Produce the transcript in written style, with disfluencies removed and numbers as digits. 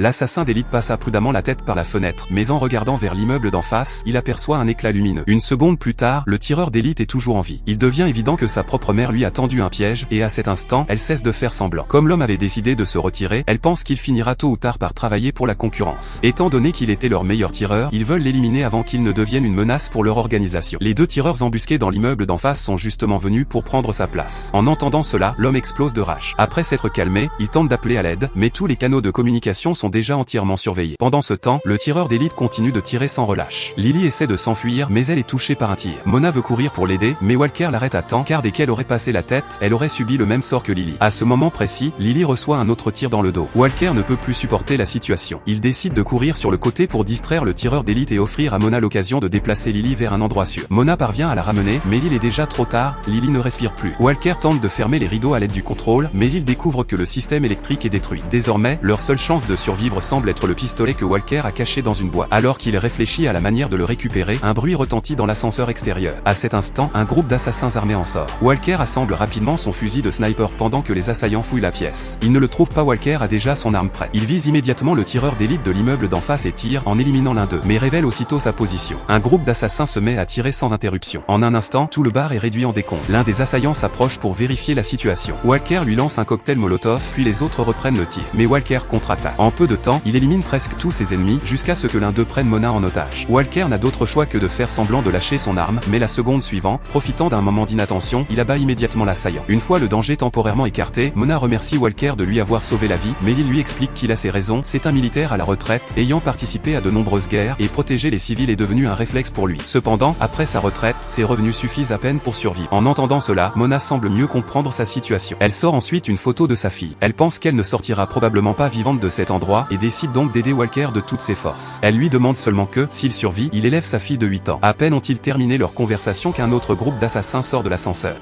L'assassin d'élite passa prudemment la tête par la fenêtre, mais en regardant vers l'immeuble d'en face, il aperçoit un éclat lumineux. Une seconde plus tard, le tireur d'élite est toujours en vie. Il devient évident que sa propre mère lui a tendu un piège, et à cet instant, elle cesse de faire semblant. Comme l'homme avait décidé de se retirer, elle pense qu'il finira tôt ou tard par travailler pour la concurrence. Étant donné qu'il était leur meilleur tireur, ils veulent l'éliminer avant qu'il ne devienne une menace pour leur organisation. Les deux tireurs embusqués dans l'immeuble d'en face sont justement venus pour prendre sa place. En entendant cela, l'homme explose de rage. Après s'être calmé, il tente d'appeler à l'aide, mais tous les canaux de communication sont déjà entièrement surveillés. Pendant ce temps, le tireur d'élite continue de tirer sans relâche. Lily essaie de s'enfuir, mais elle est touchée par un tir. Mona veut courir pour l'aider, mais Walker l'arrête à temps car dès qu'elle aurait passé la tête, elle aurait subi le même sort que Lily. À ce moment précis, Lily reçoit un autre tir dans le dos. Walker ne peut plus supporter la situation. Il décide de courir sur le côté pour distraire le tireur d'élite et offrir à Mona l'occasion de déplacer Lily vers un endroit sûr. Mona parvient à la ramener, mais il est déjà trop tard, Lily ne respire plus. Walker tente de fermer les rideaux à l'aide du contrôle, mais il découvre que le système électrique est détruit. Désormais, leur seule chance de survivre semble être le pistolet que Walker a caché dans une boîte. Alors qu'il réfléchit à la manière de le récupérer, un bruit retentit dans l'ascenseur extérieur. À cet instant, un groupe d'assassins armés en sort. Walker assemble rapidement son fusil de sniper pendant que les assaillants fouillent la pièce. Il ne le trouve pas, Walker a déjà son arme prête. Il vise immédiatement le tireur d'élite de l'immeuble d'en face et tire en éliminant l'un d'eux, mais révèle aussitôt sa position. Un groupe d'assassins se met à tirer sans interruption. En un instant, tout le bar est réduit en décombres. L'un des assaillants s'approche pour vérifier la situation. Walker lui lance un cocktail Molotov, puis les autres reprennent le tir. Mais Walker contre-attaque. En peu de temps, il élimine presque tous ses ennemis, jusqu'à ce que l'un d'eux prenne Mona en otage. Walker n'a d'autre choix que de faire semblant de lâcher son arme, mais la seconde suivante, profitant d'un moment d'inattention, il abat immédiatement l'assaillant. Une fois le danger temporairement écarté, Mona remercie Walker de lui avoir sauvé la vie, mais il lui explique qu'il a ses raisons. C'est un militaire à la retraite, ayant participé à de nombreuses guerres, et protéger les civils est devenu un réflexe pour lui. Cependant, après sa retraite, ses revenus suffisent à peine pour survivre. En entendant cela, Mona semble mieux comprendre sa situation. Elle sort ensuite une photo de sa fille. Elle pense qu'elle ne sortira probablement pas vivante de cet endroit, et décide donc d'aider Walker de toutes ses forces. Elle lui demande seulement que, s'il survit, il élève sa fille de 8 ans. À peine ont-ils terminé leur conversation qu'un autre groupe d'assassins sort de l'ascenseur.